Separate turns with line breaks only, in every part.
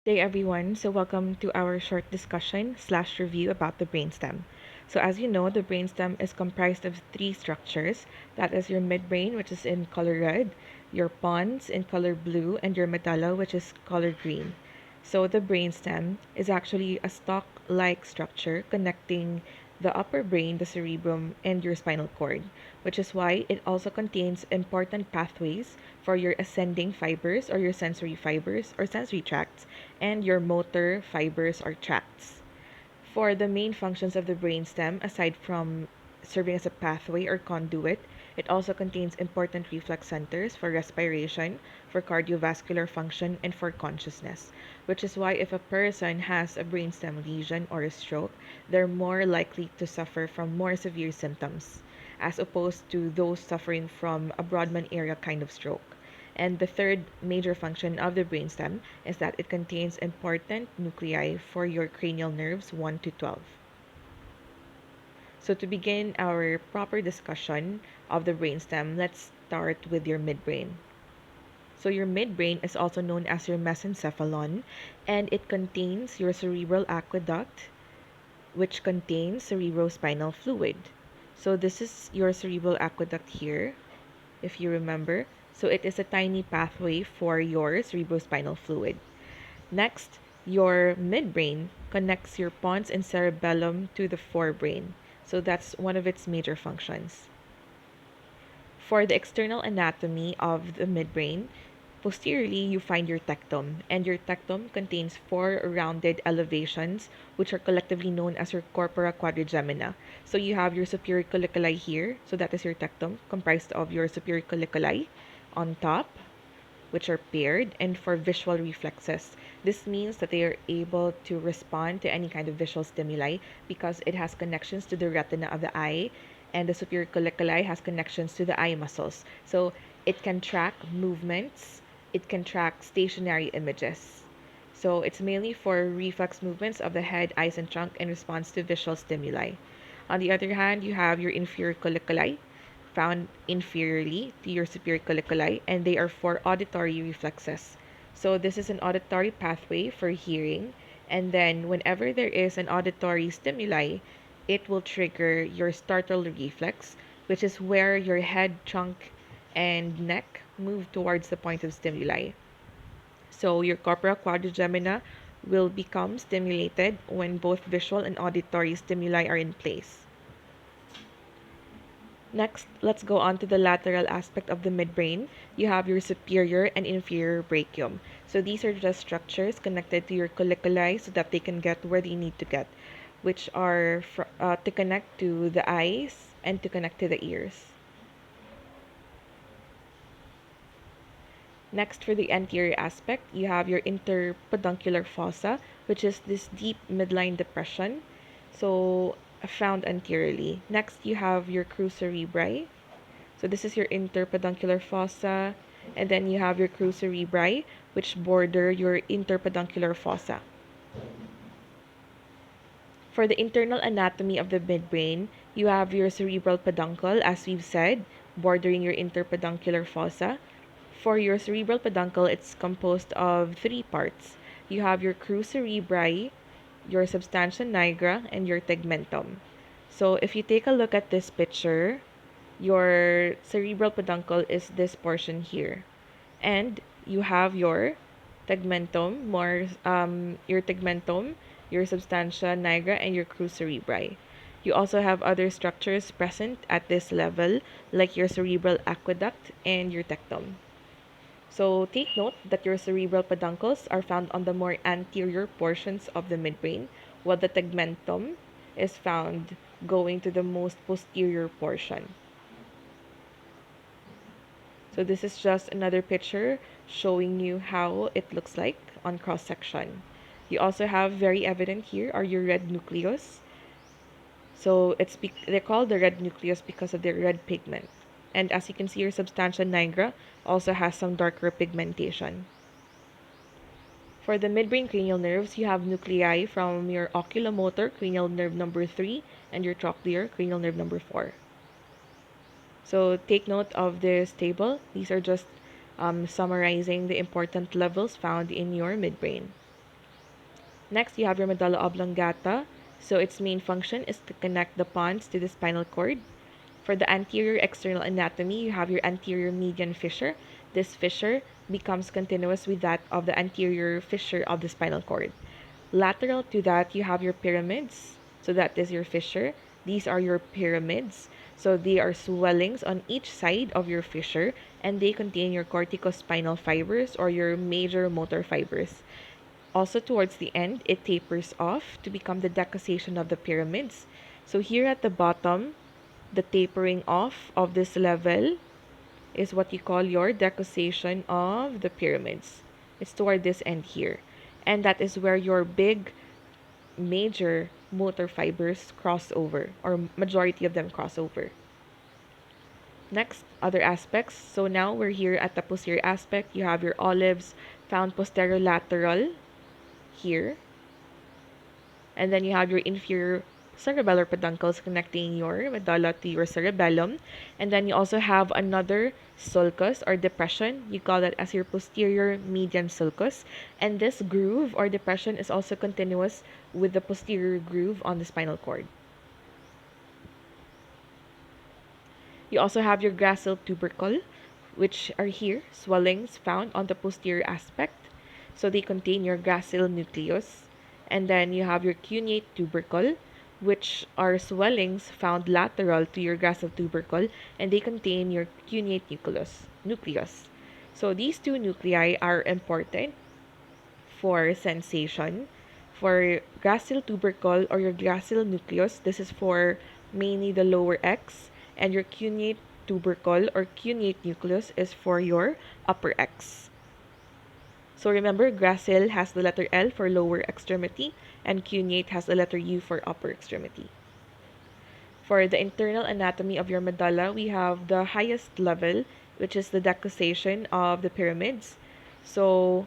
Hey everyone, so welcome to our short discussion slash review about the brainstem. So as you know, the brainstem is comprised of three structures. That is your midbrain, which is in color red, your pons in color blue, and your medulla, which is color green. So the brainstem is actually a stalk-like structure connecting the upper brain, the cerebrum, and your spinal cord, which is why it also contains important pathways for your ascending fibers or your sensory fibers or sensory tracts and your motor fibers or tracts. For the main functions of the brainstem, aside from serving as a pathway or conduit, it also contains important reflex centers for respiration, for cardiovascular function, and for consciousness, which is why if a person has a brainstem lesion or a stroke, they're more likely to suffer from more severe symptoms, as opposed to those suffering from a Brodmann area kind of stroke. And the third major function of the brainstem is that it contains important nuclei for your cranial nerves 1 to 12. So to begin our proper discussion of the brainstem, let's start with your midbrain. So your midbrain is also known as your mesencephalon, and it contains your cerebral aqueduct, which contains cerebrospinal fluid. So this is your cerebral aqueduct here, if you remember. So it is a tiny pathway for your cerebrospinal fluid. Next, your midbrain connects your pons and cerebellum to the forebrain. So that's one of its major functions. For the external anatomy of the midbrain, posteriorly you find your tectum, and your tectum contains four rounded elevations, which are collectively known as your corpora quadrigemina. So you have your superior colliculi here, so that is your tectum, comprised of your superior colliculi on top, which are paired, and for visual reflexes. This means that they are able to respond to any kind of visual stimuli because it has connections to the retina of the eye, and the superior colliculi has connections to the eye muscles. So it can track movements, it can track stationary images. So it's mainly for reflex movements of the head, eyes, and trunk in response to visual stimuli. On the other hand, you have your inferior colliculi, found inferiorly to your superior colliculi, and they are for auditory reflexes. So this is an auditory pathway for hearing, and then whenever there is an auditory stimuli, it will trigger your startle reflex, which is where your head, trunk, and neck move towards the point of stimuli. So your corpora quadrigemina will become stimulated when both visual and auditory stimuli are in place. Next, let's go on to the lateral aspect of the midbrain. You have your superior and inferior brachium. So these are just structures connected to your colliculi so that they can get where they need to get, which are to connect to the eyes and to connect to the ears. Next, for the anterior aspect, you have your interpeduncular fossa, which is this deep midline depression, so found anteriorly. Next, you have your crus cerebri. So this is your interpeduncular fossa, and then you have your crus cerebri, which border your interpeduncular fossa. For the internal anatomy of the midbrain, you have your cerebral peduncle, as we've said, bordering your interpeduncular fossa. For your cerebral peduncle, it's composed of three parts. You have your crus cerebri, your substantia nigra, and your tegmentum. So if you take a look at this picture, your cerebral peduncle is this portion here. And you have your tegmentum, your substantia nigra, and your crus cerebri. You also have other structures present at this level, like your cerebral aqueduct and your tectum. So take note that your cerebral peduncles are found on the more anterior portions of the midbrain, while the tegmentum is found going to the most posterior portion. So this is just another picture showing you how it looks like on cross section. You also have very evident here are your red nucleus. So they're called the red nucleus because of their red pigment. And as you can see, your substantia nigra also has some darker pigmentation. For the midbrain cranial nerves, you have nuclei from your oculomotor cranial nerve number 3 and your trochlear cranial nerve number 4. So take note of this table. These are just summarizing the important levels found in your midbrain. Next, you have your medulla oblongata. So its main function is to connect the pons to the spinal cord. For the anterior external anatomy, you have your anterior median fissure. This fissure becomes continuous with that of the anterior fissure of the spinal cord. Lateral to that, you have your pyramids. So that is your fissure. These are your pyramids. So they are swellings on each side of your fissure, and they contain your corticospinal fibers or your major motor fibers. Also, towards the end, it tapers off to become the decussation of the pyramids. So here at the bottom, the tapering off of this level is what you call your decussation of the pyramids. It's toward this end here. And that is where your big major motor fibers cross over, or majority of them cross over. Next, other aspects. So now we're here at the posterior aspect. You have your olives found posterolateral here. And then you have your inferior cerebellar peduncles connecting your medulla to your cerebellum. And then you also have another sulcus or depression. You call that as your posterior median sulcus. And this groove or depression is also continuous with the posterior groove on the spinal cord. You also have your gracile tubercle, which are here, swellings found on the posterior aspect. So they contain your gracile nucleus. And then you have your cuneate tubercle, which are swellings found lateral to your gracile tubercle, and they contain your cuneate nucleus. So these two nuclei are important for sensation. For gracile tubercle or your gracile nucleus, this is for mainly the lower X, and your cuneate tubercle or cuneate nucleus is for your upper X. So remember, gracile has the letter L for lower extremity, and cuneate has the letter U for upper extremity. For the internal anatomy of your medulla, we have the highest level, which is the decussation of the pyramids. So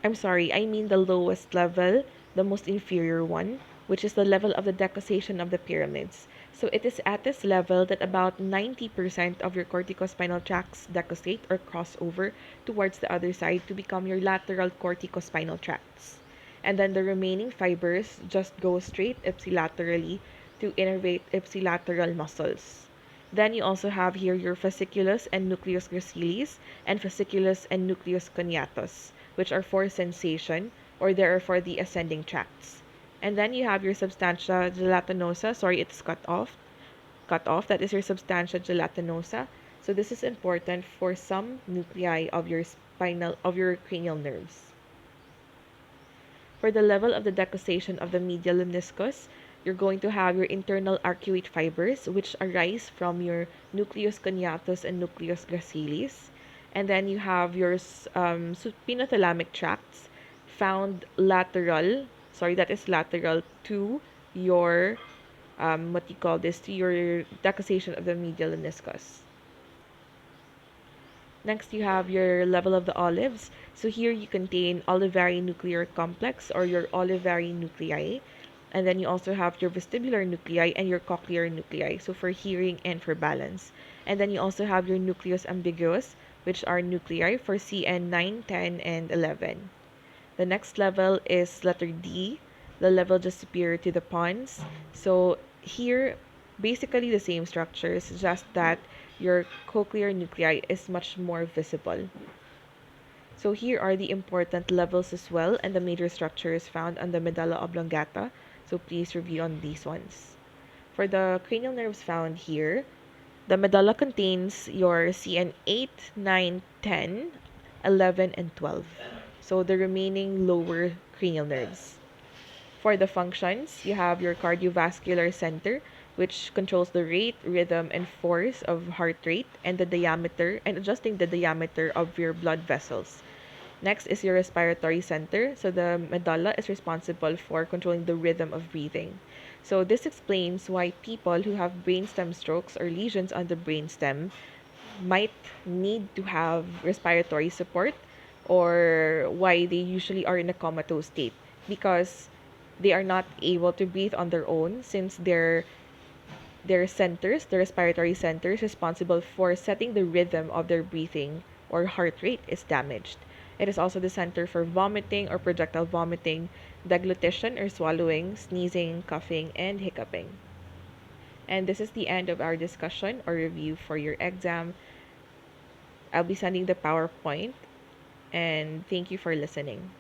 I mean the lowest level, the most inferior one, which is the level of the decussation of the pyramids. So it is at this level that about 90% of your corticospinal tracts decussate or cross over towards the other side to become your lateral corticospinal tracts. And then the remaining fibers just go straight ipsilaterally to innervate ipsilateral muscles. Then you also have here your fasciculus and nucleus gracilis and fasciculus and nucleus coniatus, which are for sensation, or they are for the ascending tracts. And then you have your substantia gelatinosa. Sorry, it's cut off. That is your substantia gelatinosa. So this is important for some nuclei of your cranial nerves. For the level of the decussation of the medial lemniscus, you're going to have your internal arcuate fibers, which arise from your nucleus coniatus and nucleus gracilis. And then you have your supinothalamic tracts found lateral, that is lateral to your, to your decussation of the medial meniscus. Next, you have your level of the olives. So here you contain olivary nuclear complex or your olivary nuclei. And then you also have your vestibular nuclei and your cochlear nuclei, so for hearing and for balance. And then you also have your nucleus ambiguus, which are nuclei for CN9, 10, and 11. The next level is letter D, the level just superior to the pons. So here, basically the same structures, just that your cochlear nuclei is much more visible. So here are the important levels as well and the major structures found on the medulla oblongata. So please review on these ones. For the cranial nerves found here, the medulla contains your CN8, 9, 10, 11, and 12. So the remaining lower cranial nerves. For the functions, you have your cardiovascular center, which controls the rate, rhythm, and force of heart rate and the diameter and adjusting the diameter of your blood vessels. Next is your respiratory center. So the medulla is responsible for controlling the rhythm of breathing. So this explains why people who have brainstem strokes or lesions on the brainstem might need to have respiratory support, or why they usually are in a comatose state, because they are not able to breathe on their own, since their centers, the respiratory centers responsible for setting the rhythm of their breathing or heart rate, is damaged. It is also the center for vomiting or projectile vomiting, deglutition or swallowing, sneezing, coughing, and hiccuping. And this is the end of our discussion or review for your exam. I'll be sending the PowerPoint, and thank you for listening.